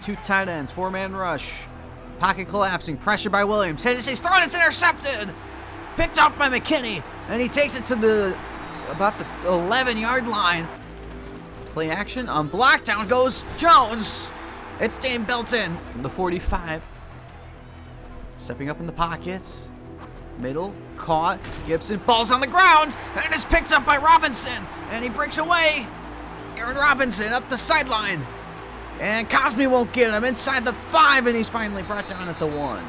two tight ends, four-man rush. Pocket collapsing, pressure by Williams. His throw, it's intercepted. Picked up by McKinney, and he takes it to about the 11-yard line. Play action, unblocked, down goes Jones. It's Dane Belton from the 45. Stepping up in the pockets. Middle, caught, Gibson, ball's on the ground, and it's picked up by Robinson, and he breaks away. Aaron Robinson up the sideline, and Cosme won't get him inside the 5, and he's finally brought down at the 1.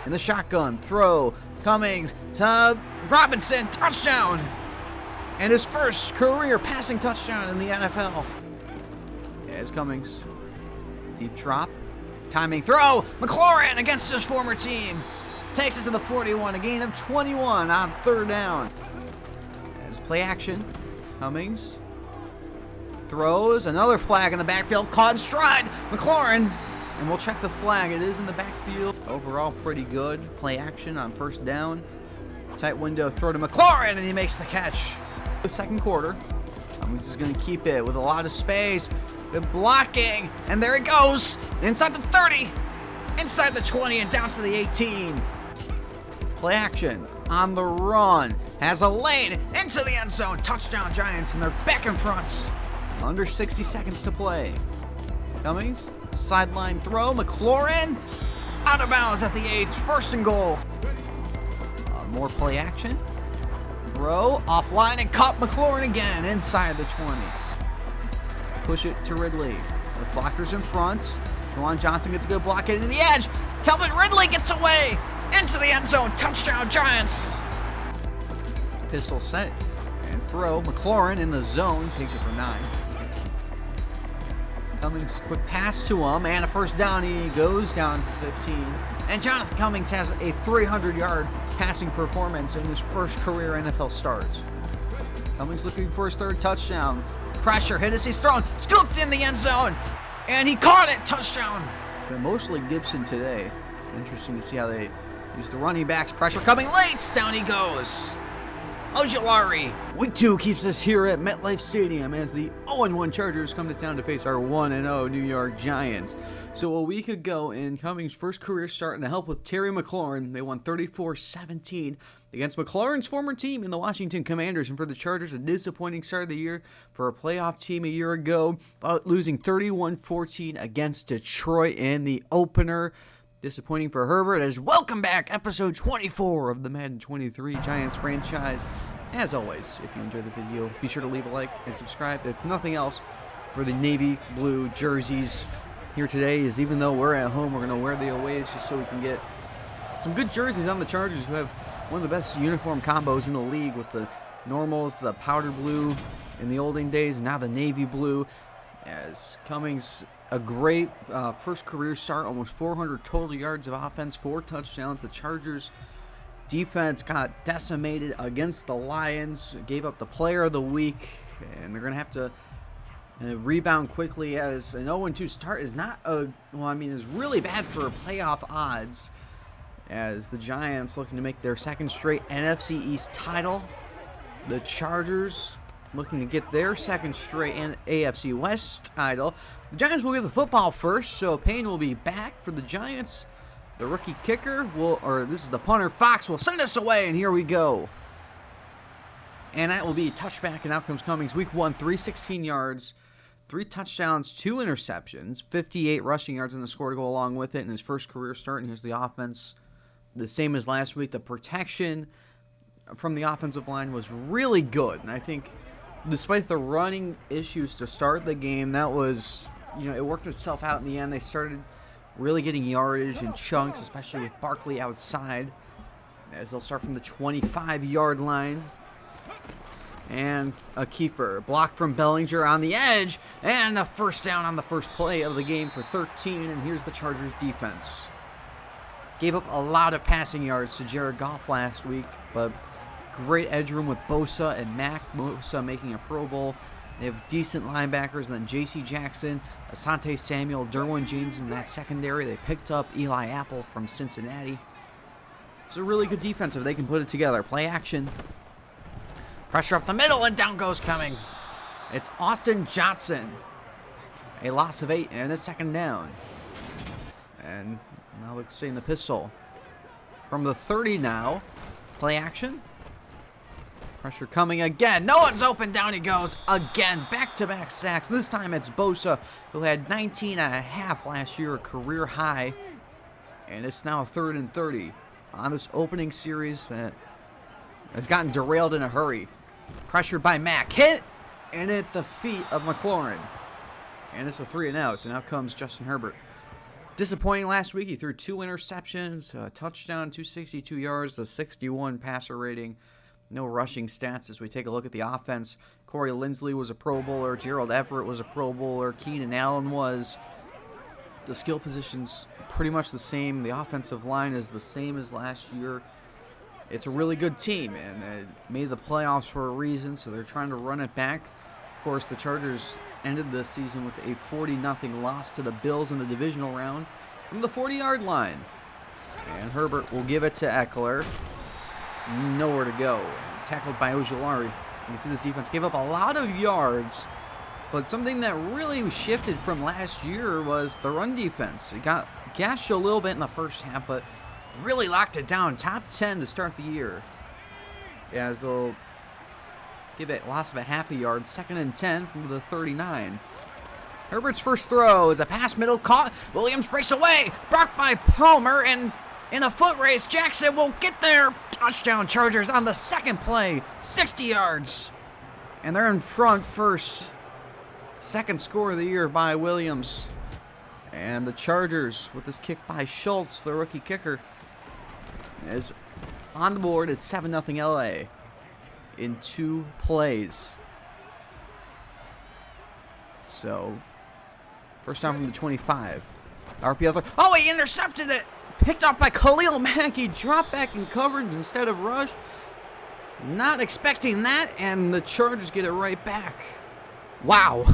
In the shotgun, throw, Cummings to Robinson, touchdown, and his first career passing touchdown in the NFL. As Cummings, deep drop, timing throw, McLaurin against his former team. Takes it to the 41, a gain of 21 on third down. As play action, Cummings throws, another flag in the backfield, caught in stride, McLaurin, and we'll check the flag. It is in the backfield. Overall, pretty good. Play action on first down. Tight window, throw to McLaurin, and he makes the catch. The second quarter, Cummings is going to keep it with a lot of space. Good blocking, and there it goes. Inside the 30, inside the 20, and down to the 18. Play action on the run. Has a lane into the end zone. Touchdown Giants, and they're back in front. Under 60 seconds to play. Cummings, sideline throw. McLaurin out of bounds at the 8. First and goal. More play action. Throw offline and caught McLaurin again inside the 20. Push it to Ridley with blockers in front. Juwan Johnson gets a good block into the edge. Calvin Ridley gets away into the end zone. Touchdown Giants. Pistol set and throw. McLaurin in the zone. Takes it for 9. Cummings, quick pass to him, and a first down. He goes down for 15. And Jonathan Cummings has a 300-yard passing performance in his first career NFL start. Cummings looking for his third touchdown. Pressure, hit as he's thrown, scooped in the end zone, and he caught it. Touchdown. They're mostly Gibson today. Interesting to see how they use the running backs. Pressure coming late. Down he goes. Ojulari. Week 2 keeps us here at MetLife Stadium as the 0-1 Chargers come to town to face our 1-0 New York Giants. So a week ago, in Cummings' first career start and the help with Terry McLaurin, they won 34-17 against McLaurin's former team in the Washington Commanders. And for the Chargers, a disappointing start of the year for a playoff team a year ago, losing 31-14 against Detroit in the opener. Disappointing for Herbert. As welcome back, episode 24 of the Madden 23 Giants franchise. As always, if you enjoyed the video, be sure to leave a like and subscribe. If nothing else, for the navy blue jerseys here today, is even though we're at home, we're going to wear the aways just so we can get some good jerseys on the Chargers, who have one of the best uniform combos in the league with the normals, the powder blue in the olden days, now the navy blue. As Cummings, a great first career start, almost 400 total yards of offense, 4 touchdowns. The Chargers defense got decimated against the Lions, gave up the player of the week, and they're going to have to rebound quickly, as an 0-2 start is not is really bad for playoff odds, as the Giants looking to make their second straight NFC East title. The Chargers looking to get their second straight AFC West title. The Giants will get the football first, so Payne will be back for the Giants. The rookie kicker this is the punter, Fox, will send us away, and here we go. And that will be a touchback, and out comes Cummings. Week 1, 316 yards, 3 touchdowns, 2 interceptions, 58 rushing yards, and the score to go along with it in his first career start. And here's the offense, the same as last week. The protection from the offensive line was really good, and I think despite the running issues to start the game, that was, it worked itself out in the end. They started really getting yardage in chunks, especially with Barkley outside, as they'll start from the 25-yard line. And a keeper, block from Bellinger on the edge, and a first down on the first play of the game for 13, and here's the Chargers defense. Gave up a lot of passing yards to Jared Goff last week, but great edge room with Bosa and Mack. Bosa making a Pro Bowl. They have decent linebackers, and then J.C. Jackson, Asante Samuel, Derwin James in that secondary. They picked up Eli Apple from Cincinnati. It's a really good defense if they can put it together. Play action. Pressure up the middle, and down goes Cummings. It's Austin Johnson. A loss of 8, and it's second down. And now looks seeing the pistol. From the 30 now. Play action. Pressure coming again. No one's open. Down he goes again. Back-to-back sacks. This time it's Bosa, who had 19.5 last year, a career high. And it's now 3rd and 30 on this opening series that has gotten derailed in a hurry. Pressured by Mack. Hit! And at the feet of McLaurin. And it's a 3-and-out. So now comes Justin Herbert. Disappointing last week. He threw 2 interceptions, a touchdown, 262 yards, a 61 passer rating. No rushing stats as we take a look at the offense. Corey Linsley was a Pro Bowler. Gerald Everett was a Pro Bowler. Keenan Allen was. The skill position's pretty much the same. The offensive line is the same as last year. It's a really good team, and it made the playoffs for a reason, so they're trying to run it back. Of course, the Chargers ended the season with a 40-0 loss to the Bills in the divisional round from the 40-yard line. And Herbert will give it to Eckler. Nowhere to go. Tackled by Ojulari. You can see this defense gave up a lot of yards, but something that really shifted from last year was the run defense. It got gashed a little bit in the first half, but really locked it down. Top 10 to start the year. As they'll give it a loss of a half a yard. 2nd and 10 from the 39. Herbert's first throw is a pass middle caught. Williams breaks away. Blocked by Palmer, and in a foot race, Jackson will get there. Touchdown Chargers on the second play. 60 yards. And they're in front first. Second score of the year by Williams. And the Chargers, with this kick by Schultz, the rookie kicker, is on the board at 7-0 LA in 2 plays. So, first down from the 25. RPO. Oh, he intercepted it! Picked up by Khalil Mack. He dropped back in coverage instead of rush. Not expecting that, and the Chargers get it right back. Wow.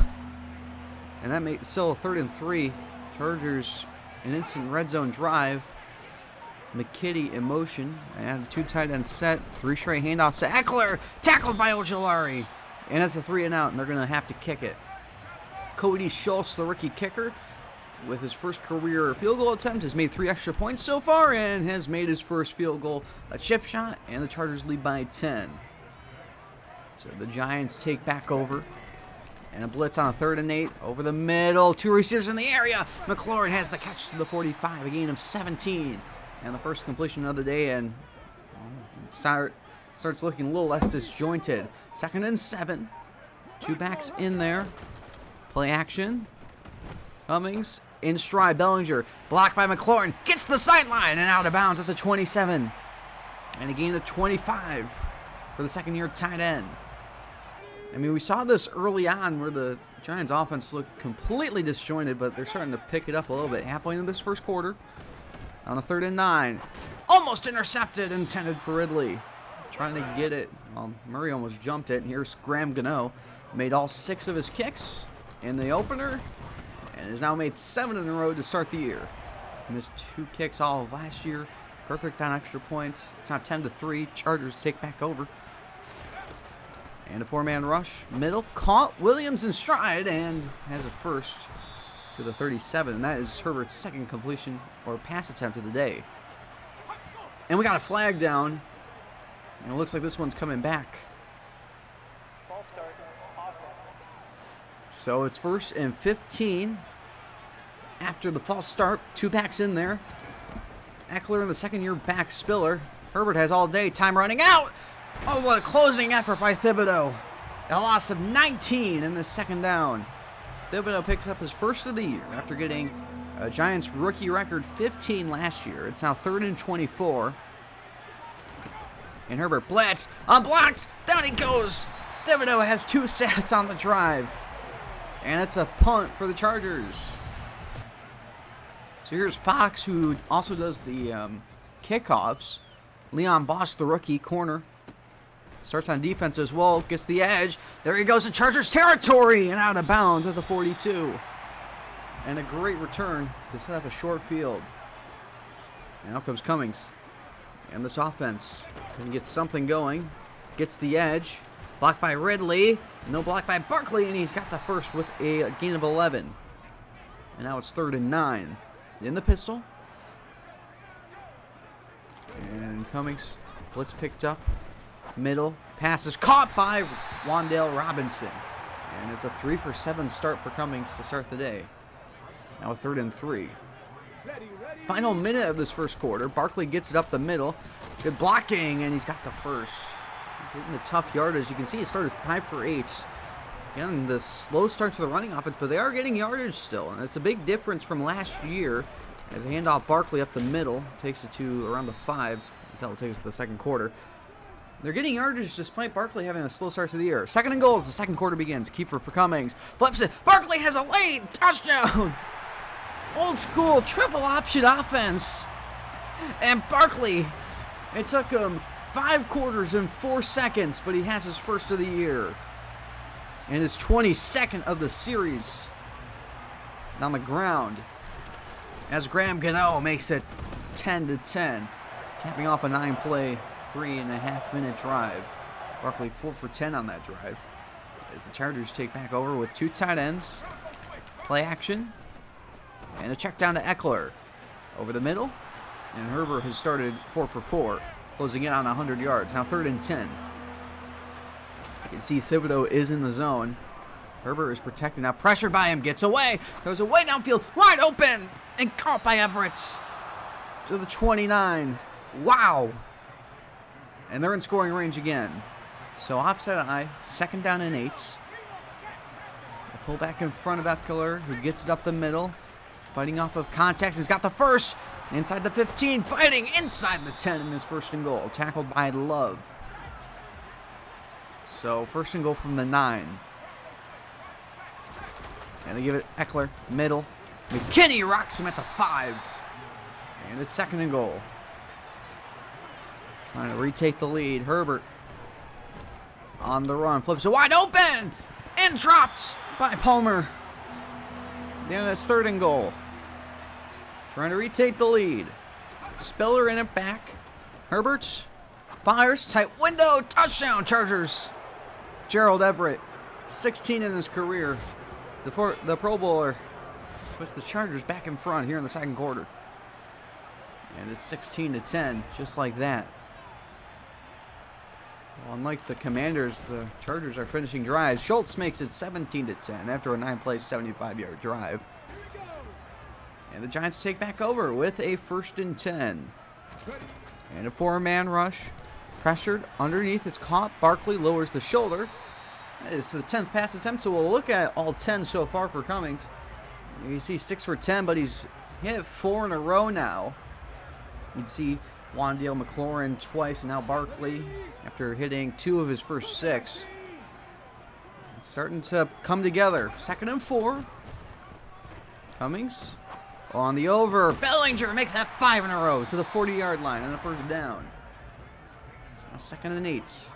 And that makes still a 3rd and 3. Chargers, an instant red zone drive. McKitty in motion, and 2 tight end set. 3 straight handoffs to Eckler. Tackled by Ojulari. And it's a 3-and-out, and they're going to have to kick it. Cody Schultz, the rookie kicker, with his first career field goal attempt, has made 3 extra points so far and has made his first field goal a chip shot, and the Chargers lead by 10. So the Giants take back over, and a blitz on a 3rd and 8 over the middle. 2 receivers in the area. McLaurin has the catch to the 45, a gain of 17, and the first completion of the day, and starts looking a little less disjointed. 2nd and 7, 2 backs in there. Play action. Cummings in stride. Bellinger blocked by McLaurin. Gets the sideline and out of bounds at the 27. And a gain of 25 for the second-year tight end. I mean, we saw this early on where the Giants offense looked completely disjointed, but they're starting to pick it up a little bit. Halfway into this first quarter, on a 3rd and 9. Almost intercepted, intended for Ridley. Trying to get it. Well, Murray almost jumped it. And here's Graham Gano. Made all 6 of his kicks in the opener, and has now made 7 in a row to start the year. He missed 2 kicks all of last year. Perfect on extra points. It's now 10-3. Chargers take back over. And a 4-man rush. Middle. Caught Williams in stride and has a first to the 37. And that is Herbert's second completion or pass attempt of the day. And we got a flag down. And it looks like this one's coming back. So it's 1st and 15 after the false start. 2 backs in there. Eckler in the second-year back. Spiller. Herbert has all day. Time running out. Oh, what a closing effort by Thibodeau. A loss of 19 in the second down. Thibodeau picks up his first of the year after getting a Giants rookie record 15 last year. It's now 3rd and 24. And Herbert blitz. Unblocked. Down he goes. Thibodeau has 2 sacks on the drive. And it's a punt for the Chargers. So here's Fox, who also does the kickoffs. Leon Boss, the rookie corner, starts on defense as well. Gets the edge. There he goes in Chargers territory and out of bounds at the 42. And a great return to set up a short field. And out comes Cummings. And this offense can get something going. Gets the edge. Blocked by Ridley. No block by Barkley, and he's got the first with a gain of 11. And now it's 3rd and 9. In the pistol. And Cummings. Blitz picked up. Middle. Pass is caught by Wan'Dale Robinson. And it's a 3-for-7 start for Cummings to start the day. Now 3rd and 3. Final minute of this first quarter. Barkley gets it up the middle. Good blocking, and he's got the first. Hitting the tough yardage. You can see it started 5 for 8. Again, the slow start to the running offense, but they are getting yardage still. And it's a big difference from last year. As a handoff, Barkley up the middle. Takes it to around the 5. As that will take us to the second quarter. They're getting yardage despite Barkley having a slow start to the year. 2nd and goal as the second quarter begins. Keeper for Cummings. Flips it. Barkley has a late touchdown. Old school triple option offense. And Barkley, it took him 5 quarters and 4 seconds, but he has his first of the year. And his 22nd of the series. On the ground. As Graham Gano makes it 10-10. Capping off a 9-play, 3.5-minute drive. Barkley 4 for 10 on that drive. As the Chargers take back over with 2 tight ends. Play action. And a check down to Eckler. Over the middle. And Herbert has started 4 for 4. Closing in on 100 yards. Now 3rd and 10. You can see Thibodeau is in the zone. Herbert is protected. Now pressured by him. Gets away. Goes away downfield. Wide open. And caught by Everett. To the 29. Wow. And they're in scoring range again. So offside eye. 2nd down and 8. A fullback in front of Eckler, who gets it up the middle. Fighting off of contact. He's got the first. Inside the 15. Fighting inside the 10 in his 1st and goal. Tackled by Love. So 1st and goal from the 9. And they give it Eckler. Middle. McKinney rocks him at the 5. And it's 2nd and goal. Trying to retake the lead. Herbert on the run. Flips it wide open. And dropped by Palmer. And it's 3rd and goal. Trying to retake the lead. Spiller in it back. Herbert fires. Tight window. Touchdown Chargers. Gerald Everett. 16 in his career. The Pro Bowler puts the Chargers back in front here in the 2nd quarter. And it's 16-10. Just like that. Well, unlike the Commanders, the Chargers are finishing drives. Schultz makes it 17-10 after a 9-play, 75-yard drive. And the Giants take back over with a 1st and 10. And a 4-man rush. Pressured underneath. It's caught. Barkley lowers the shoulder. That is the 10th pass attempt, so we'll look at all 10 so far for Cummings. You can see 6 for 10, but he's hit 4 in a row now. You can see Wan'Dale McLaurin twice, and now Barkley after hitting 2 of his first 6. It's starting to come together. 2nd and 4. Cummings on the over. Bellinger makes that 5 in a row to the 40-yard line and a 1st down. So now 2nd and 8.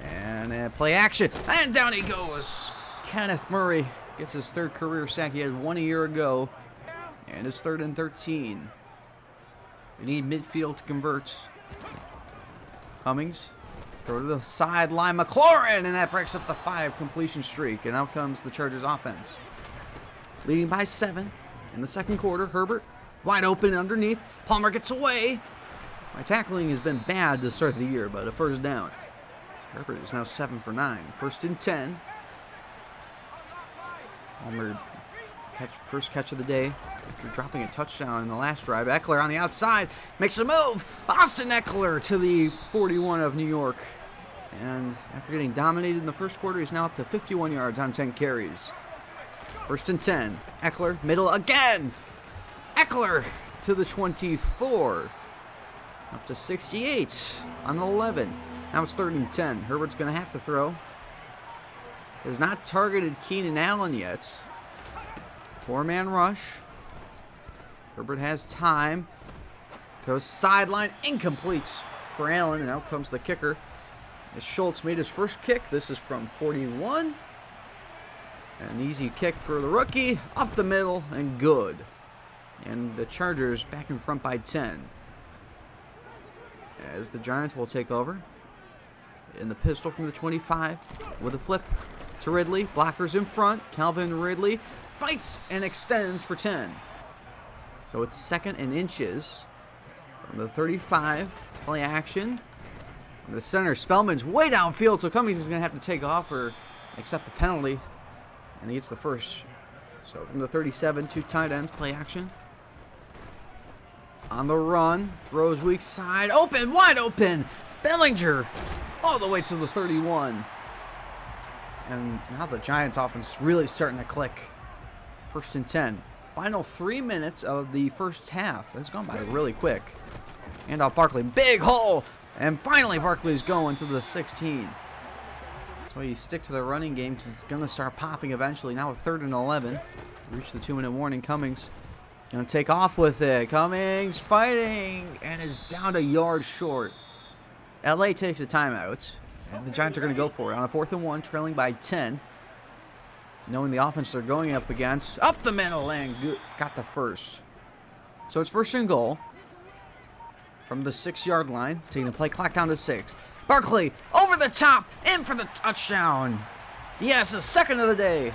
And play action. And down he goes. Kenneth Murray gets his 3rd career sack. He had 1 a year ago. And it's 3rd and 13. We need midfield to convert. Cummings. Throw to the sideline. McLaurin. And that breaks up the 5 completion streak. And out comes the Chargers offense. Leading by 7 in the 2nd quarter. Herbert wide open underneath. Palmer gets away. My tackling has been bad to start the year, but a 1st down. Herbert is now 7 for 9. 1st and 10. Palmer first catch of the day after dropping a touchdown in the last drive. Eckler on the outside makes a move. Austin Eckler to the 41 of New York. And after getting dominated in the 1st quarter, he's now up to 51 yards on 10 carries. 1st and 10. Eckler, middle again. Eckler to the 24. Up to 68 on 11. Now it's 3rd and 10. Herbert's going to have to throw. Has not targeted Keenan Allen yet. 4-man rush. Herbert has time. Throws sideline. Incomplete for Allen. And out comes the kicker. As Schultz made his first kick. This is from 41. An easy kick for the rookie. Up the middle and good. And the Chargers back in front by 10. As the Giants will take over. In the pistol from the 25 with a flip to Ridley. Blockers in front. Calvin Ridley fights and extends for 10. So it's 2nd and inches from the 35. Play action. From the center, Spellman's way downfield, so Cummings is going to have to take off or accept the penalty. And he gets the first. So from the 37, 2 tight ends, play action. On the run, throws weak side, open, wide open. Bellinger all the way to the 31. And now the Giants offense is really starting to click. 1st and 10. Final 3 minutes of the first half. It's gone by really quick. Hand off Barkley, big hole. And finally Barkley's going to the 16. So you stick to the running game because it's going to start popping eventually. Now with 3rd and 11. Reach the 2-minute warning. Cummings going to take off with it. Cummings fighting and is down a yard short. LA takes a timeout. And the Giants are going to go for it on a 4th and 1, trailing by 10. Knowing the offense they're going up against. Up the middle and got the first. So it's 1st and goal. From the 6-yard line. Taking the play clock down to 6. Barkley over the top. In for the touchdown. Yes, a 2nd of the day.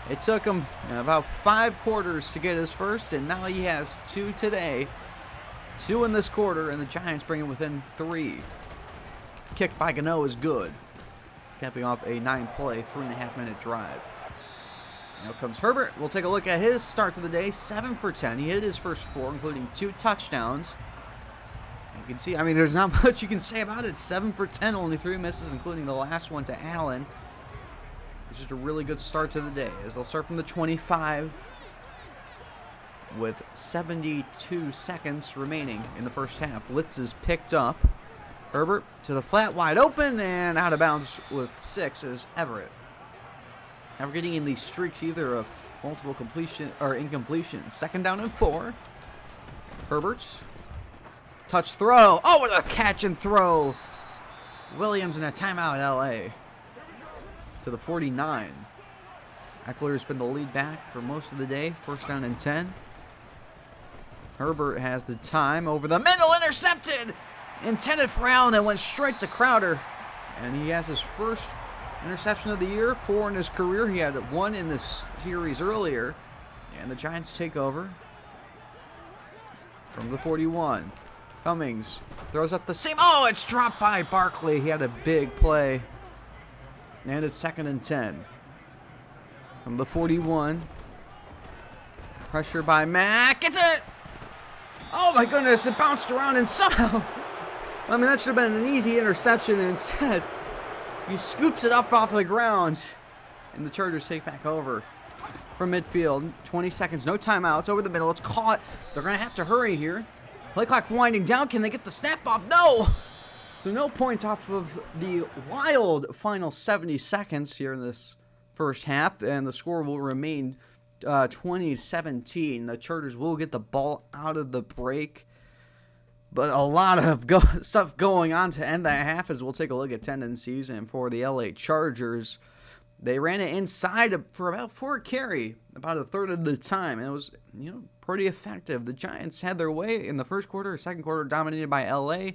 It took him about 5 quarters to get his first. And now he has 2 today. 2 in this quarter. And the Giants bring it within 3. Kick by Gano is good. Capping off a 9-play, 3.5-minute drive. Now comes Herbert. We'll take a look at his start to the day. 7 for 10. He hit his first 4, including 2 touchdowns. You can see, I mean, there's not much you can say about it. 7 for 10, only 3 misses, including the last one to Allen. It's just a really good start to the day, as they'll start from the 25 with 72 seconds remaining in the first half. Blitz is picked up. Herbert to the flat, wide open, and out of bounds with 6 is Everett. Now we're getting in these streaks either of multiple completion or incompletion. 2nd down and 4. Herbert's touch throw. Oh, what a catch and throw. Williams in a timeout, LA. To the 49. Eckler has been the lead back for most of the day. 1st down and 10. Herbert has the time over the middle, intercepted. Intended for Allen and went straight to Crowder. And he has his first interception of the year, 4 in his career. He had 1 in this series earlier. And the Giants take over from the 41. Cummings throws up the seam. Oh, it's dropped by Barkley. He had a big play. And it's 2nd and 10. From the 41. Pressure by Mack. Gets it! Oh my goodness, it bounced around and somehow... I mean, that should have been an easy interception, and instead, he scoops it up off the ground, and the Chargers take back over from midfield. 20 seconds, no timeouts, over the middle. It's caught. They're going to have to hurry here. Play clock winding down. Can they get the snap off? No! So no points off of the wild final 70 seconds here in this first half, and the score will remain 20-17. The Chargers will get the ball out of the break. But a lot of stuff going on to end that half as we'll take a look at tendencies. And for the LA Chargers, they ran it inside for about 4 carry, about a third of the time. And it was, pretty effective. The Giants had their way in the first quarter. 2nd quarter dominated by LA.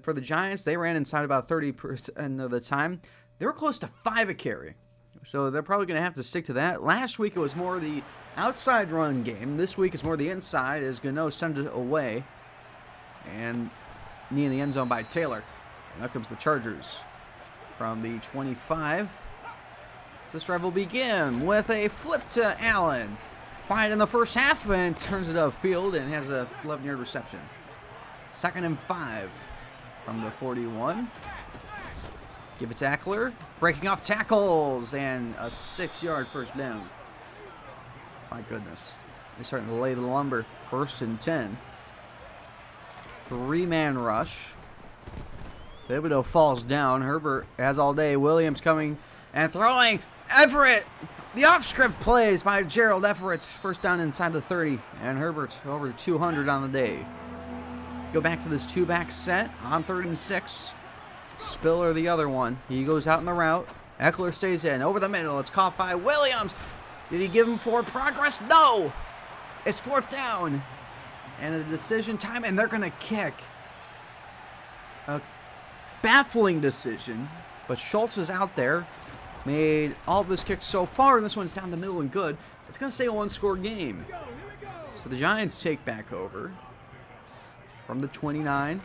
For the Giants, they ran inside about 30% of the time. They were close to 5 a carry. So they're probably going to have to stick to that. Last week it was more the outside run game. This week it's more the inside as Gano sends it away. And knee in the end zone by Taylor. And out comes the Chargers from the 25. This drive will begin with a flip to Allen. Find in the first half and turns it upfield and has a 11-yard reception. 2nd and 5 from the 41. Give it to Eckler. Breaking off tackles and a 6-yard first down. My goodness. They're starting to lay the lumber. 1st and 10. 3-man rush. Thibodeau falls down. Herbert has all day. Williams coming and throwing. Everett. The off-script plays by Gerald Everett. 1st down inside the 30. And Herbert's over 200 on the day. Go back to this 2-back set on 3rd and 6. Spiller the other one. He goes out in the route. Eckler stays in. Over the middle. It's caught by Williams. Did he give him forward progress? No. It's 4th down. And a decision time, and they're going to kick. A baffling decision, but Schultz is out there. made all of his kicks so far, and this one's down the middle and good. It's going to stay a one-score game. So the Giants take back over from the 29.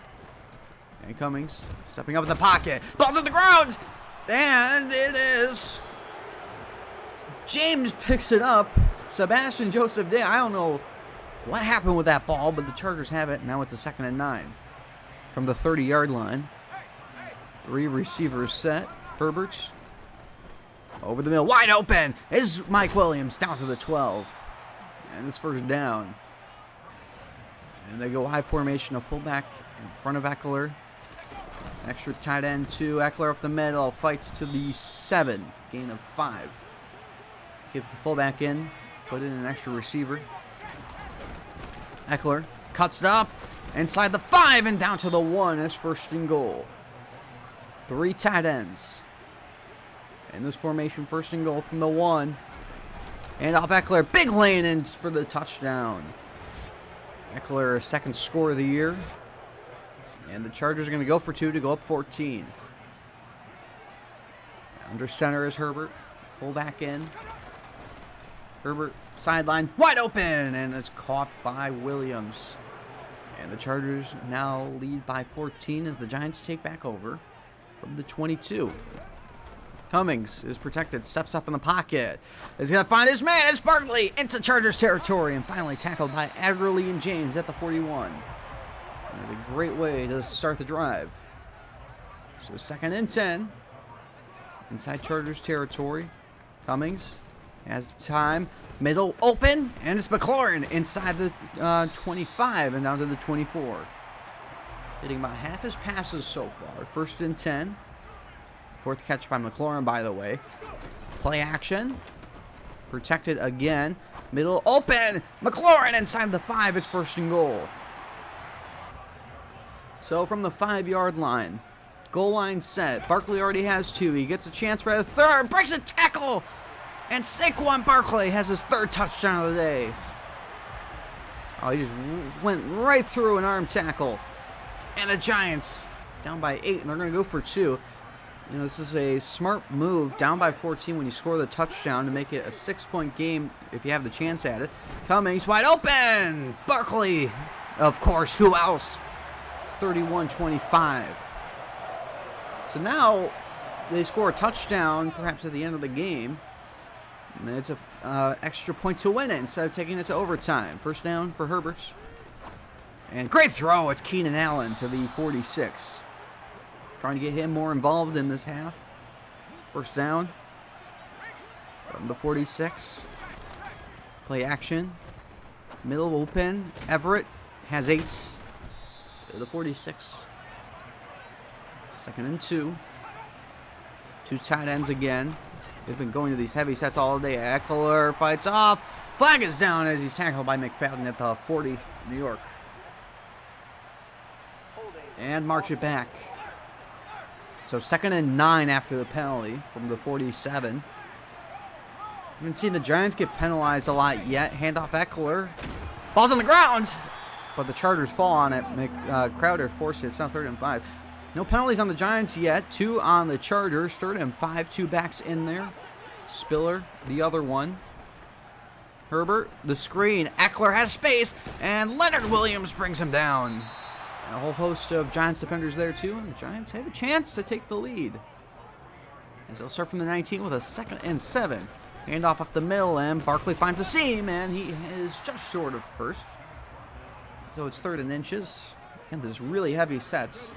And Cummings stepping up in the pocket. Ball's on the ground! And it is. James picks it up. Sebastian Joseph Day. I don't know what happened with that ball, but the Chargers have it. Now it's a 2nd and 9 from the 30-yard line. 3 receivers set. Herbert's over the middle. Wide open is Mike Williams down to the 12. And it's first down. And they go high formation of fullback in front of Eckler. Extra tight end 2. Eckler up the middle. Fights to the 7. Gain of 5. Get the fullback in. Put in an extra receiver. Eckler cuts it up. Inside the 5 and down to the 1. It's first and goal. 3 tight ends. In this formation, first and goal from the 1. And off Eckler. Big lane in for the touchdown. Eckler, 2nd score of the year. And the Chargers are going to go for 2 to go up 14. Under center is Herbert. Fullback in. Herbert sideline wide open, and it's caught by Williams. And the Chargers now lead by 14 as the Giants take back over from the 22. Cummings is protected, steps up in the pocket. Is going to find his man. It's Barkley into Chargers territory and finally tackled by Adderley and James at the 41. That's a great way to start the drive. So 2nd and 10 inside Chargers territory. Cummings has time. Middle open, and it's McLaurin inside the 25 and down to the 24. Hitting about half his passes so far. 1st and 10. 4th catch by McLaurin, by the way. Play action. Protected again. Middle open. McLaurin inside the 5. It's 1st and goal. So from the 5-yard line. Goal line set. Barkley already has 2. He gets a chance for a 3rd. Breaks a tackle. And Saquon Barkley has his 3rd touchdown of the day. Oh, he just went right through an arm tackle. And the Giants down by 8, and they're going to go for 2. You know, this is a smart move, down by 14 when you score the touchdown to make it a 6-point game if you have the chance at it. Cummings wide open! Barkley, of course, who else? It's 31-25. So now they score a touchdown, perhaps at the end of the game. And it's an extra point to win it instead of taking it to overtime. First down for Herbert. And great throw. It's Keenan Allen to the 46. Trying to get him more involved in this half. First down from the 46. Play action. Middle open. Everett has 8 to the 46. 2nd and 2. 2 tight ends again. They've been going to these heavy sets all day. Eckler fights off. Flag is down as he's tackled by McFadden at the 40, New York. And march it back. So 2nd and 9 after the penalty from the 47. Haven't seen the Giants get penalized a lot yet. Handoff Eckler. Ball's on the ground. But the Chargers fall on it. Crowder forced it. It's now 3rd and 5. No penalties on the Giants yet. 2 on the Chargers. 3rd and 5. 2 backs in there. Spiller, the other one. Herbert, the screen. Eckler has space. And Leonard Williams brings him down. And a whole host of Giants defenders there too. And the Giants have a chance to take the lead. As they'll start from the 19 with a 2nd and 7. Handoff up the middle. And Barkley finds a seam. And he is just short of first. So it's 3rd and inches. And there's really heavy sets.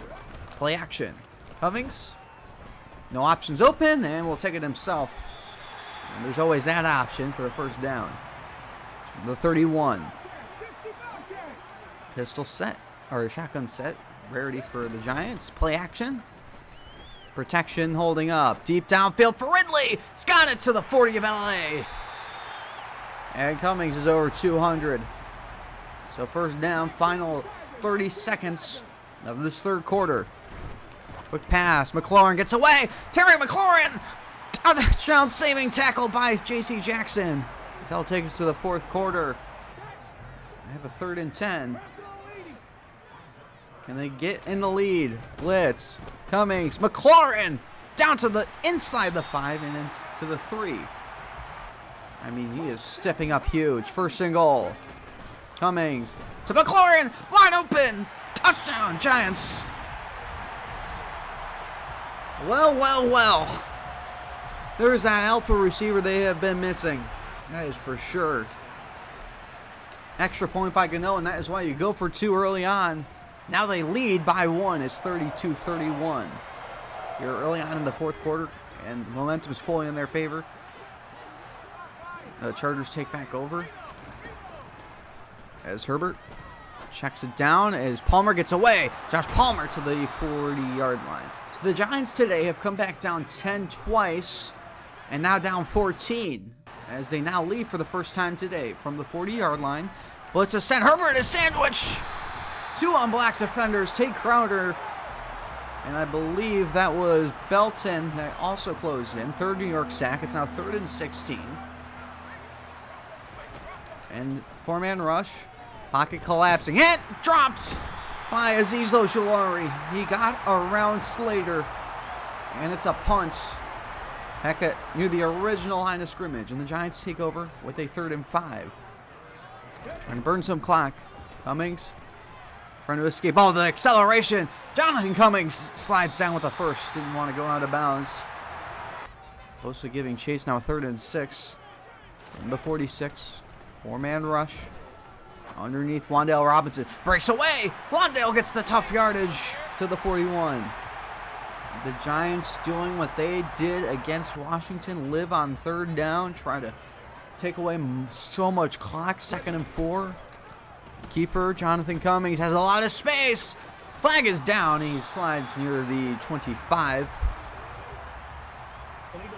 Play action. Cummings. No options open, and will take it himself. And there's always that option for the first down. The 31. Pistol set, or shotgun set. Rarity for the Giants. Play action. Protection holding up. Deep downfield for Ridley. He's got it to the 40 of LA. And Cummings is over 200. So first down, final 30 seconds of this 3rd quarter. Quick pass. McLaurin gets away. Terry McLaurin. Touchdown saving tackle by J.C. Jackson. That'll take us to the 4th quarter. I have a 3rd and 10. Can they get in the lead? Blitz. Cummings. McLaurin. down to the inside the 5 and into the 3. I mean, he is stepping up huge. First and goal. Cummings to McLaurin, wide open. Touchdown, Giants. Well. There's that alpha receiver they have been missing. That is for sure. Extra point by Gano, and that is why you go for 2 early on. Now they lead by 1. It's 32-31. You're early on in the 4th quarter, and momentum is fully in their favor. The Chargers take back over as Herbert checks it down as Palmer gets away. Josh Palmer to the 40-yard line. So the Giants today have come back down 10 twice and now down 14 as they now lead for the first time today from the 40-yard line. Blitz is sent. Herbert is sandwiched. 2 on black defenders. Tate Crowder, and I believe that was Belton that also closed in. 3rd New York sack. It's now 3rd and 16. And 4-man rush. Pocket collapsing. Hit! Dropped by Azeez Ojulari. He got around Slater. And it's a punt. Heck, near the original line of scrimmage. And the Giants take over with a 3rd and 5. Trying to burn some clock. Cummings trying to escape. Oh, the acceleration. Jonathan Cummings slides down with the first. Didn't want to go out of bounds. Supposed giving chase now 3rd and 6. From the 46. 4-man rush. Underneath, Wan'Dale Robinson breaks away. Wan'Dale gets the tough yardage to the 41. The Giants doing what they did against Washington. Live on 3rd down. Try to take away so much clock. 2nd and 4. Keeper, Jonathan Cummings, has a lot of space. Flag is down. He slides near the 25.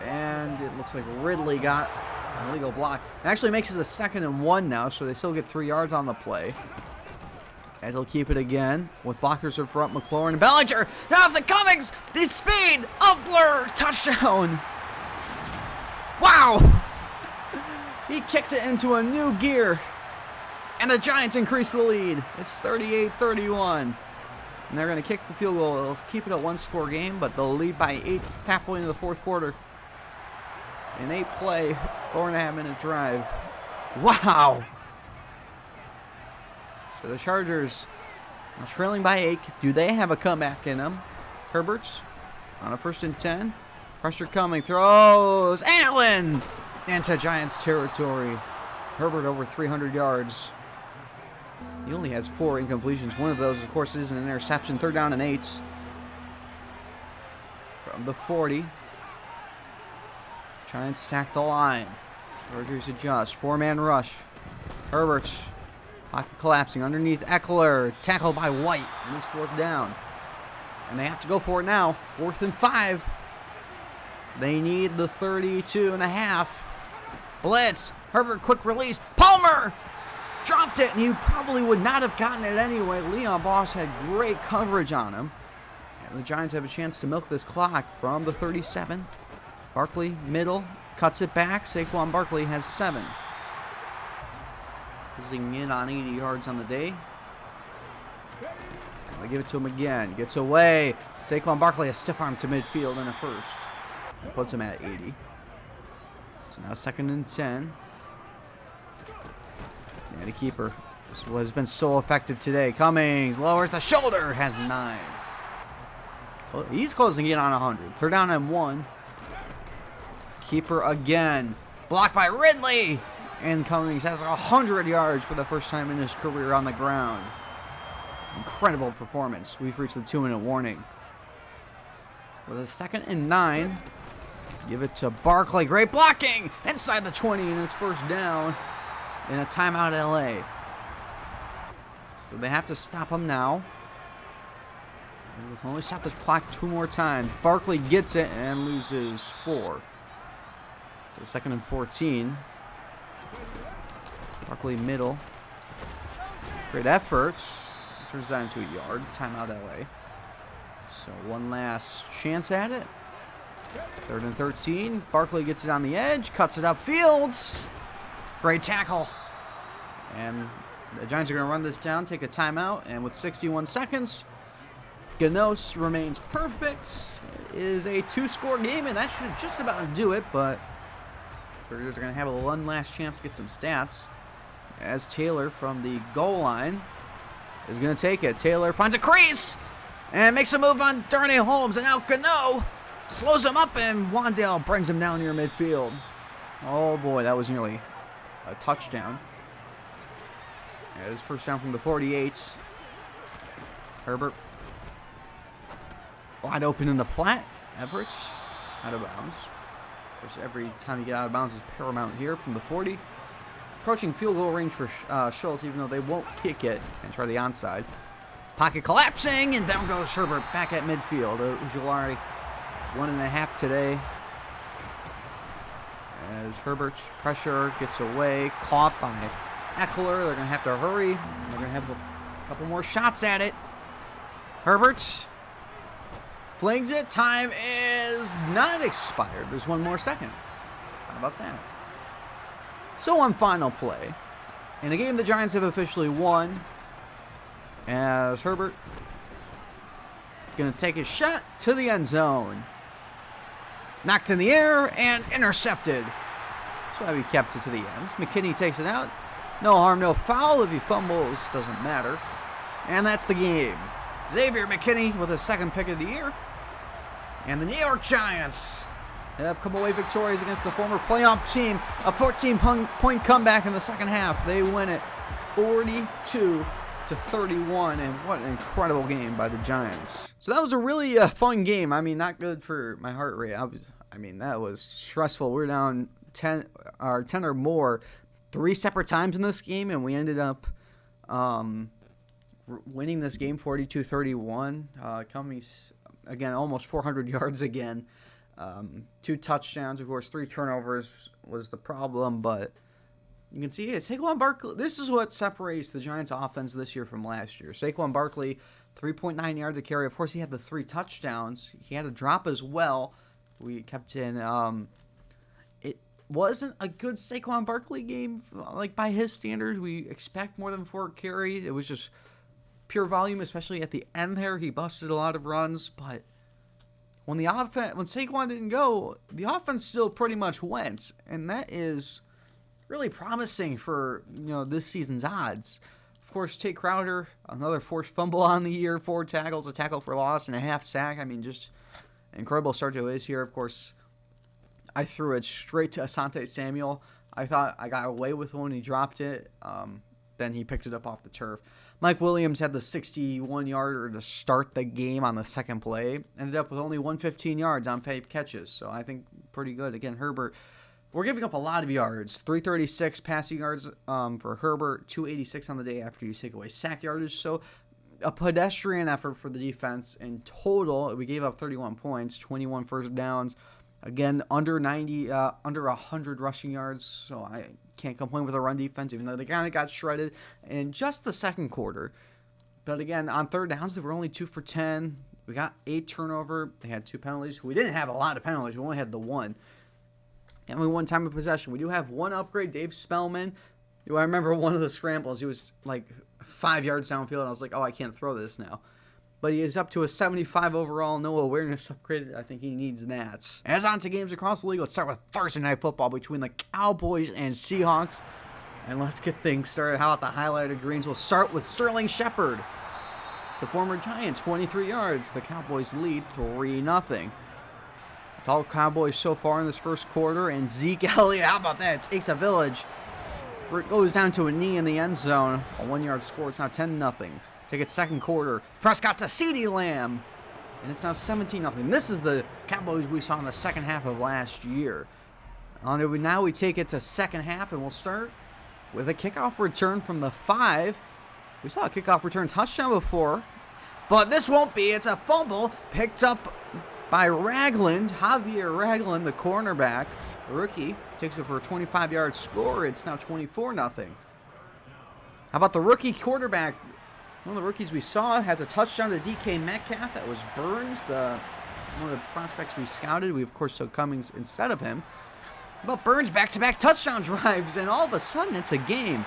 And it looks like Ridley got an illegal block. It actually makes it a 2nd and 1 now, so they still get 3 yards on the play. And he'll keep it again with blockers in front. McLaurin and Bellinger. Jonathan Cummings, the speed, Upler, touchdown. Wow. He kicked it into a new gear. And the Giants increase the lead. It's 38-31. And they're going to kick the field goal. They'll keep it a 1-score game, but they'll lead by 8 halfway into the 4th quarter. An 8-play, 4.5-minute drive. Wow. So the Chargers are trailing by 8. Do they have a comeback in them? Herbert's on a 1st and 10. Pressure coming. Throws. Allen into Giants territory. Herbert over 300 yards. He only has 4 incompletions. One of those, of course, is an interception. 3rd down and 8. From the 40. Giants sack the line. Chargers adjust. 4-man rush. Herbert's pocket collapsing underneath Eckler. Tackled by White. And it's 4th down. And they have to go for it now. 4th and 5. They need the 32.5. Blitz. Herbert, quick release. Palmer dropped it, and he probably would not have gotten it anyway. Leon Boss had great coverage on him. And the Giants have a chance to milk this clock from the 37. Barkley, middle, cuts it back. Saquon Barkley has 7. Closing in on 80 yards on the day. I'll give it to him again. Gets away. Saquon Barkley has stiff arm to midfield in a 1st. That puts him at 80. So now 2nd and 10. And a keeper. This has been so effective today. Cummings lowers the shoulder. Has 9. Well, he's closing in on 100. 3rd down and 1. Keeper again. Blocked by Ridley. And Cummings has 100 yards for the first time in his career on the ground. Incredible performance. We've reached the 2-minute warning. With a 2nd and 9. Give it to Barkley. Great blocking. Inside the 20 and his 1st down. In a timeout LA. So they have to stop him now. And we've only stopped the clock 2 more times. Barkley gets it and loses 4. So 2nd and 14. Barkley middle. Great effort. Turns that into a yard. Timeout LA. So one last chance at it. 3rd and 13. Barkley gets it on the edge. Cuts it upfield. Great tackle. And the Giants are going to run this down, take a timeout, and with 61 seconds, Ganos remains perfect. is a 2-score game, and that should just about do it, but Chargers are going to have one last chance to get some stats, as Taylor from the goal line is going to take it. Taylor finds a crease and makes a move on Darnay Holmes, and now Gano slows him up, and Wandale brings him down near midfield. Oh boy, that was nearly a touchdown. It was first down from the 48. Herbert wide open in the flat. Everett out of bounds. Of course, every time you get out of bounds is paramount here from the 40. Approaching field goal range for Schultz, even though they won't kick it and try the onside. Pocket collapsing, and down goes Herbert back at midfield. Ujulari 1.5 today. As Herbert's pressure gets away, caught by Eckler. They're going to have to hurry. They're going to have a couple more shots at it. Herbert flings it. Time is not expired. There's one more second. How about that? So on final play, in a game the Giants have officially won, as Herbert going to take a shot to the end zone. Knocked in the air and intercepted. So he kept it to the end. McKinney takes it out. No harm, no foul. If he fumbles, doesn't matter. And that's the game. Xavier McKinney with his second pick of the year. And the New York Giants have come away victorious against the former playoff team. A 14-point comeback in the second half. They win it 42-31, and what an incredible game by the Giants. So that was a really fun game. I mean, not good for my heart rate. That was stressful. We were down 10 or more 3 separate times in this game, and we ended up winning this game 42-31. Coming again, almost 400 yards again. 2 touchdowns, of course, 3 turnovers was the problem, but you can see Saquon Barkley. This is what separates the Giants' offense this year from last year. Saquon Barkley, 3.9 yards a carry. Of course, he had the 3 touchdowns. He had a drop as well. We kept in. It wasn't a good Saquon Barkley game, like by his standards. We expect more than 4 carries. It was just pure volume, especially at the end there. He busted a lot of runs, but when Saquon didn't go, the offense still pretty much went, and that is really promising for this season's odds. Of course, Tate Crowder, another forced fumble on the year, 4 tackles, a tackle for loss, and a half sack. I mean, just incredible start to his year. Of course, I threw it straight to Asante Samuel. I thought I got away with when he dropped it. Then he picked it up off the turf. Mike Williams had the 61-yarder to start the game on the second play. Ended up with only 115 yards on 5 catches. So I think pretty good. Again, Herbert, we're giving up a lot of yards. 336 passing yards for Herbert, 286 on the day after you take away sack yardage. So a pedestrian effort for the defense. In total, we gave up 31 points, 21 first downs. Again, under 100 rushing yards, so I can't complain with a run defense, even though they kind of got shredded in just the second quarter. But again, on third downs, they were only 2 for 10. We got 8 turnover. They had 2 penalties. We didn't have a lot of penalties. We only had the 1. And we won time of possession. We do have 1 upgrade, Dave Spellman. I remember one of the scrambles. He was like 5 yards downfield, and I was like, oh, I can't throw this now. But he is up to a 75 overall, no awareness upgrade. I think he needs that. As on to games across the league, let's start with Thursday Night Football between the Cowboys and Seahawks. And let's get things started. How about the highlighted greens? We'll start with Sterling Shepard, the former Giant, 23 yards. The Cowboys lead 3-0. It's all Cowboys so far in this first quarter. And Zeke Elliott, how about that? It takes a village. It goes down to a knee in the end zone. A 1-yard score. It's now 10-0. Take it second quarter. Prescott to CeeDee Lamb. And it's now 17-0. This is the Cowboys we saw in the second half of last year. Now we take it to second half, and we'll start with a kickoff return from the 5. We saw a kickoff return touchdown before, but this won't be. It's a fumble picked up by Ragland. Javier Ragland, the cornerback, the rookie, takes it for a 25-yard score. It's now 24-0. How about the rookie quarterback? One of the rookies we saw has a touchdown to DK Metcalf. That was Burns, one of the prospects we scouted. We, of course, took Cummings instead of him. But Burns back-to-back touchdown drives, and all of a sudden it's a game.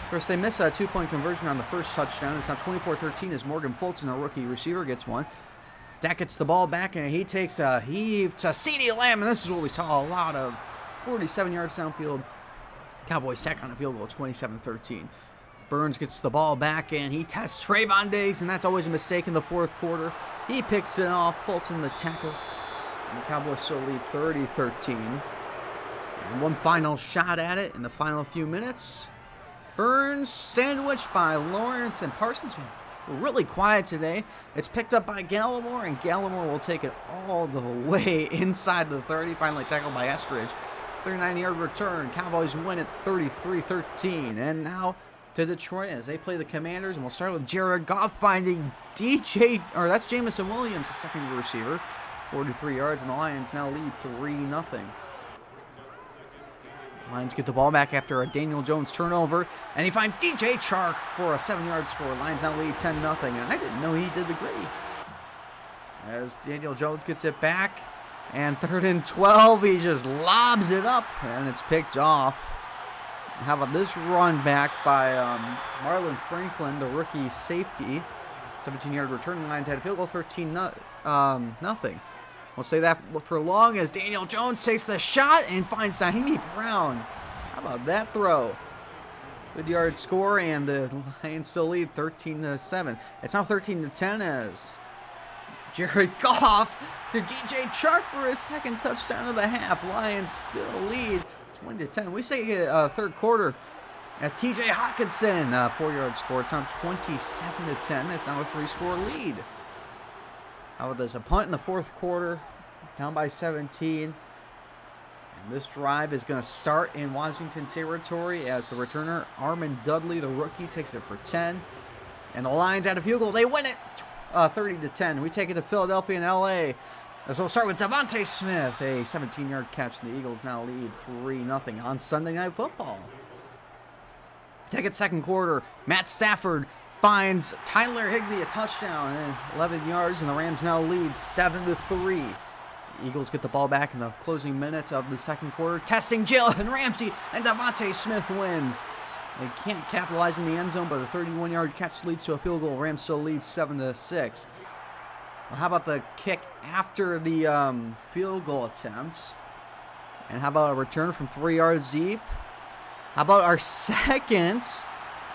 Of course, they miss a 2-point conversion on the first touchdown. It's now 24-13 as Morgan Fulton, a rookie receiver, gets one. Dak gets the ball back, and he takes a heave to CeeDee Lamb, and this is what we saw a lot of. 47 yards downfield. Cowboys tack on a field goal, 27-13. Burns gets the ball back, and he tests Trayvon Diggs, and that's always a mistake in the fourth quarter. He picks it off. Fulton the tackle. And the Cowboys still lead 30-13. And one final shot at it in the final few minutes. Burns sandwiched by Lawrence, and Parsons were really quiet today. It's picked up by Gallimore, and Gallimore will take it all the way inside the 30. Finally tackled by Eskridge. 39-yard return. Cowboys win it 33-13. And now to Detroit as they play the Commanders. And we'll start with Jared Goff finding that's Jamison Williams, the second receiver. 43 yards, and the Lions now lead 3-0. Lions get the ball back after a Daniel Jones turnover, and he finds DJ Chark for a 7-yard score. Lions now lead 10-0, and I didn't know he did the gritty. As Daniel Jones gets it back, and 3rd and 12, he just lobs it up, and it's picked off. How about this run back by Marlon Franklin, the rookie safety? 17-yard return. Lions had a field goal, 13-0. We'll say that for long as Daniel Jones takes the shot and finds Naheem Brown. How about that throw? Good yard score, and the Lions still lead 13-7. It's now 13-10 as Jared Goff to DJ Chark for his second touchdown of the half. Lions still lead 20-10. We say third quarter as TJ Hawkinson, 4-yard score. It's now 27-10. It's now a 3-score lead. How about this? A punt in the fourth quarter, down by 17. And this drive is going to start in Washington territory as the returner, Armin Dudley, the rookie, takes it for 10. And the Lions at a field goal. They win it 30-10. We take it to Philadelphia and LA. As we'll start with Devontae Smith, a 17-yard catch. The Eagles now lead 3-0 on Sunday Night Football. Take it second quarter. Matt Stafford finds Tyler Higbee a touchdown and 11 yards, and the Rams now lead 7-3. The Eagles get the ball back in the closing minutes of the second quarter. Testing Jalen Ramsey, and Devontae Smith wins. They can't capitalize in the end zone, but a 31-yard catch leads to a field goal. Rams still lead 7-6. Well, how about the kick after the field goal attempt? And how about a return from 3 yards deep? How about our second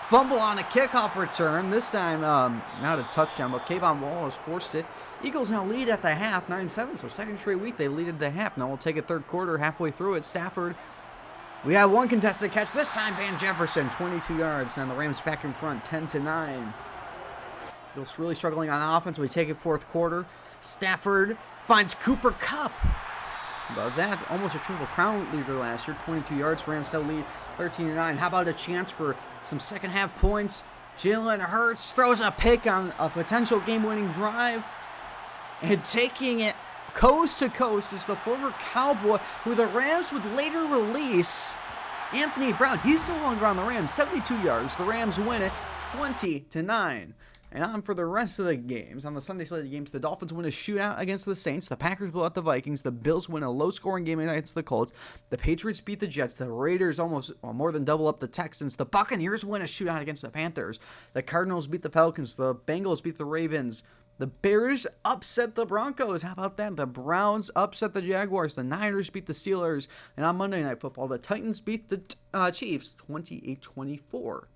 fumble on a kickoff return? This time, not a touchdown, but Kayvon Wallace forced it. Eagles now lead at the half, 9-7. So second straight week, they lead at the half. Now we'll take it third quarter, halfway through it. Stafford, we have one contested catch. This time, Van Jefferson, 22 yards. And the Rams back in front, 10-9. Eagles really struggling on offense. We take it fourth quarter. Stafford finds Cooper Kupp. But that, almost a Triple Crown leader last year, 22 yards. Rams still lead 13-9. How about a chance for some second half points? Jalen Hurts throws a pick on a potential game-winning drive. And taking it coast to coast is the former Cowboy, who the Rams would later release, Anthony Brown. He's no longer on the Rams. 72 yards. The Rams win it 20-9. And on for the rest of the games. On the Sunday slate of games, the Dolphins win a shootout against the Saints. The Packers blow out the Vikings. The Bills win a low-scoring game against the Colts. The Patriots beat the Jets. The Raiders more than double up the Texans. The Buccaneers win a shootout against the Panthers. The Cardinals beat the Falcons. The Bengals beat the Ravens. The Bears upset the Broncos. How about that? The Browns upset the Jaguars. The Niners beat the Steelers. And on Monday Night Football, the Titans beat the Chiefs 28-24.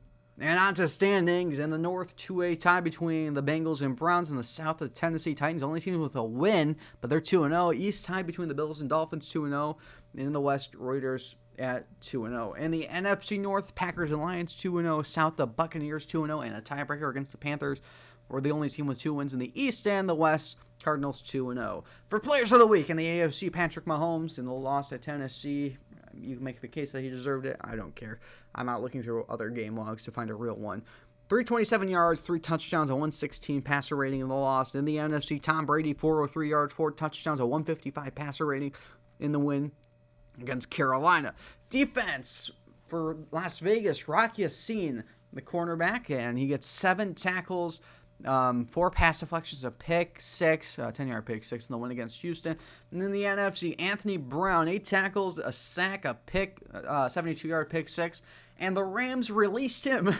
And on to standings. In the North, 2-a tie between the Bengals and Browns. In the South, the Tennessee Titans, only team with a win, but they're 2-0. East tie between the Bills and Dolphins, 2-0. And in the West, Raiders at 2-0. In the NFC North, Packers and Lions, 2-0. South, the Buccaneers, 2-0. And a tiebreaker against the Panthers. We're the only team with 2 wins in the East, and the West, Cardinals 2-0. For Players of the Week in the AFC, Patrick Mahomes in the loss at Tennessee. You can make the case that he deserved it. I don't care. I'm out looking through other game logs to find a real one. 327 yards, 3 touchdowns, a 116 passer rating in the loss. In the NFC, Tom Brady, 403 yards, 4 touchdowns, a 155 passer rating in the win against Carolina. Defense for Las Vegas, Rocky Yassin, the cornerback, and he gets 7 tackles, 4 pass deflections, a pick 6, 10-yard pick 6 in the win against Houston. And then the NFC, Anthony Brown, 8 tackles, a sack, a pick, 72-yard pick 6. And the Rams released him.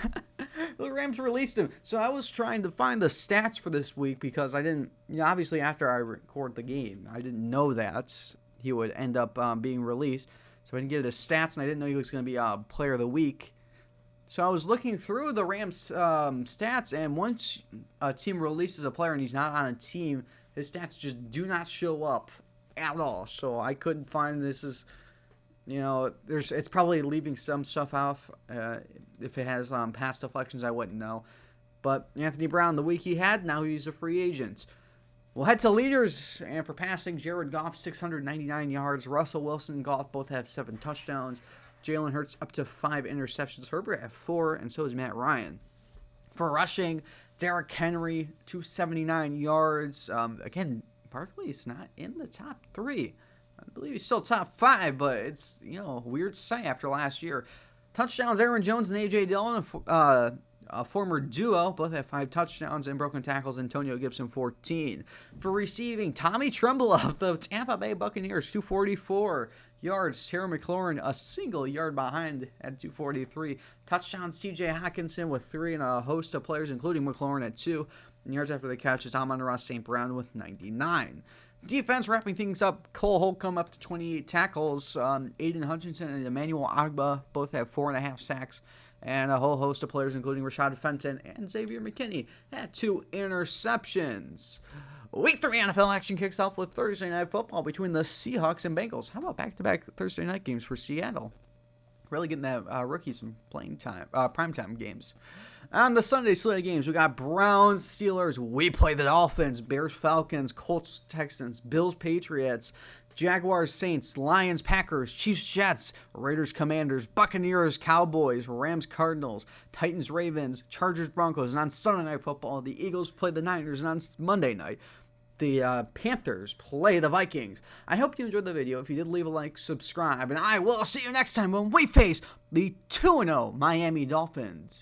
The Rams released him. So I was trying to find the stats for this week because I didn't, obviously after I record the game, I didn't know that he would end up being released. So I didn't get his stats, and I didn't know he was going to be player of the week. So I was looking through the Rams stats, and once a team releases a player and he's not on a team, his stats just do not show up at all. So I couldn't find this is, it's probably leaving some stuff off. If it has pass deflections, I wouldn't know. But Anthony Brown, the week he had, now he's a free agent. We'll head to leaders, and for passing, Jared Goff, 699 yards. Russell Wilson and Goff both have 7 touchdowns. Jalen Hurts up to 5 interceptions. Herbert at 4, and so is Matt Ryan. For rushing, Derrick Henry, 279 yards. Again, Barkley's not in the top 3. I believe he's still top 5, but it's, weird to say after last year. Touchdowns, Aaron Jones and A.J. Dillon, a former duo, both have 5 touchdowns, and broken tackles, Antonio Gibson, 14. For receiving, Tommy Tremble of the Tampa Bay Buccaneers, 244 yards. Terry McLaurin, a single yard behind at 243. Touchdowns, T.J. Hawkinson with 3, and a host of players, including McLaurin at 2. And yards after the catch is Amon-Ra St. Brown with 99. Defense wrapping things up. Cole Holcomb up to 28 tackles. Aiden Hutchinson and Emmanuel Ogbah both have 4.5 sacks. And a whole host of players, including Rashad Fenton and Xavier McKinney, had 2 interceptions. Week 3 NFL action kicks off with Thursday Night Football between the Seahawks and Bengals. How about back-to-back Thursday night games for Seattle? Really getting that rookies some playing time, primetime games. On the Sunday slate of games, we got Browns, Steelers. We play the Dolphins, Bears, Falcons, Colts, Texans, Bills, Patriots, Jaguars, Saints, Lions, Packers, Chiefs, Jets, Raiders, Commanders, Buccaneers, Cowboys, Rams, Cardinals, Titans, Ravens, Chargers, Broncos. And on Sunday Night Football, the Eagles play the Niners. And on Monday night, the Panthers play the Vikings. I hope you enjoyed the video. If you did, leave a like, subscribe, and I will see you next time when we face the 2-0 Miami Dolphins.